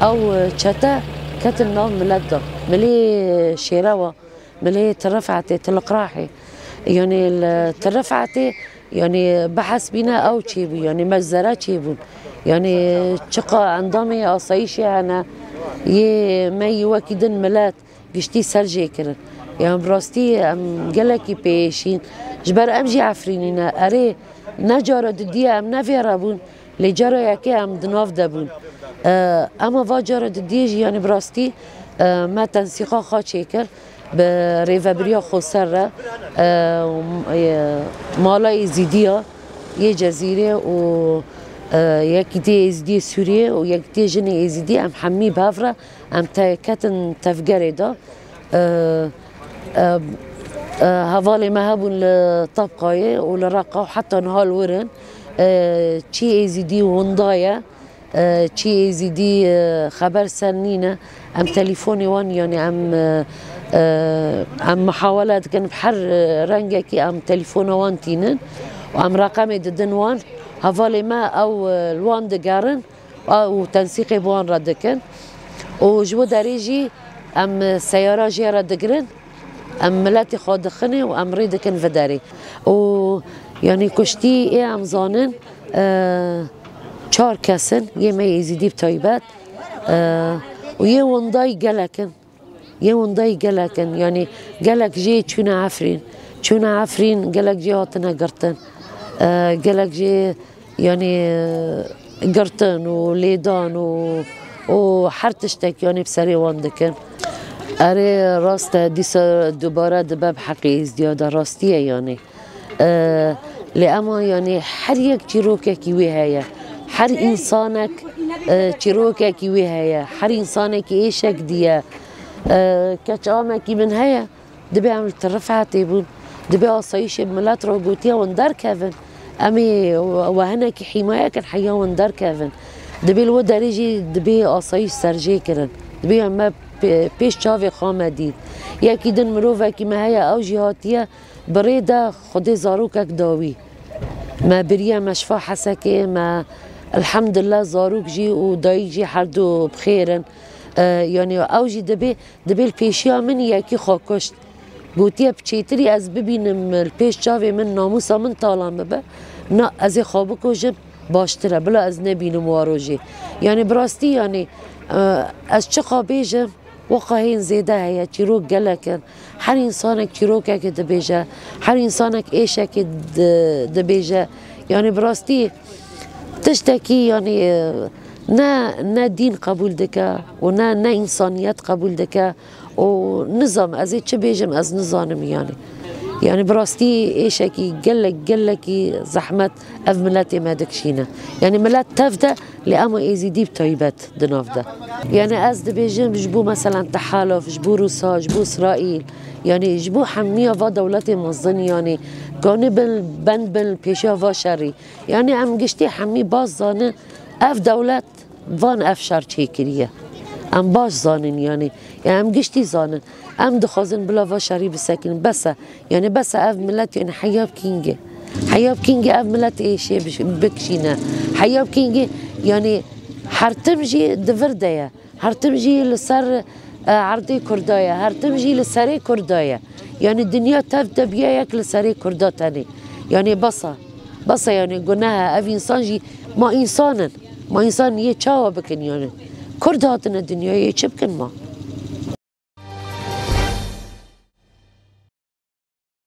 او چتا كتن ناف ملدا ملي شيراوة ملي ترفعتي تلقراحي يعني الترفعتي يعني بحث بنا او تشيبو يعني مجزرة تشيبون يعني شقا عندامي اصايشي انا ما يوكيدن ملات قشتي سرجي كرن يعني براستي ام قلكي بيشين جبر امجي عفرينينا اري نجارة ددية ام نفيرابون لي جارة يكي ام دناف دابون اما فاجارة دديجي يعني براستي ما تنسيقا خاچي كر بريفابريا خسر مالا زيدية يه جزيرة و يكي دي ازدي سوريا و يكي دي جني ازدي ام حمي بافرا ام كتن تفجري دا هفالي ما هبون لطبقاية ولرقا وحتى نهال ورن تشي ازدي وندايا تشي ازدي خبر سنينة ام تليفوني وان يعني ام محاولات كان بحر رنجكي ام تليفون وان تينن وام رقمي ددن وان هفالي ما او الوان دقارن او تنسيقي بوان ردكن وجو داريجي ام سيارة جيرا دقرن ام ملاتي خادخني وام ريدكن فداري و يعني كشتي ايه ام زانن چار كسن يه ما يزيدي بتايبات ويه ونداي قلكن يه ونداي قلكن يعني قلك جي چونا عفرين قلك جي هاتنا قرطن قلك جي يعني قرطن وليدان وحرتشتك يعني بسري واندكن اري راست ديسا دوباره دباب حقي ازدياد راستيه يعني لأما يعني هر یک چیروککی وی هیا هر انسانك چیروککی وی هیا هر انسانك ایشک دیه کچ آمکی من هیا دبی عمل ترفعتی بود دبی آسایش ملت را گوتیه وندر کفن امی وهنك حمایه کن حیا وندر کفن دبی الو دریجی دبی آسایش سرجی کرن دبی اما پیش چاوی خامه دید یکی دن مروفه که مهیا او جهاتیه بريدة خدي زاروكك داوي ما بريا مشفى حسكي ما الحمد لله زاروك جي وداي جي حردو بخيرن يعني اوجي دبي البيشيا من ياكي خاكشت قوتيا بچيتري از ببينم البيش جاوي من ناموسا من طالان ببا نا ازي خابكو جب باشتره بلا از نبينم واروجي يعني براستي يعني از چقا بيجم وقاهين زيادة هي تيروك قلكن هر انسانك تيروكك دبيجا هر انسانك ايشك دبيجا يعني براستي تشتكي يعني نا دين قبول دكا ونا انسانيات قبول دكا ونظام ازي چه بيجم از نظام يعني براستي ايشكي قلكي زحمت اف ملاتي ما دكشينا يعني ملات تفدا لأما ايزيدي بطيبات دنافدا يعني از دبيجم جبو مثلا تحالف جبو روسا جبو اسرائيل يعني جبو حمية فا دولتي مصدن يعني كانوا بند بالبيشا فا شري يعني ام قشتي حمي باز زانه اف دولت فان اف شر چيكريه ام باش زانن يعني ام قشتي زانن ام دخازن بلا فا شري بسكن بس يعني بس اف ملت يعني حياب كينجي اف ملت ايشي بكشينا حياب كينجي يعني هرتمجي دفردايا هرتمجي لسر عرضي كردايا هرتمجي لسري كردايا يعني الدنيا تبدا بياك لسري كرداتني يعني بصا يعني قلناها اف انسان جي ما انسان يه تشاو بكن يعني كرداتنا الدنيا يه چبكن ما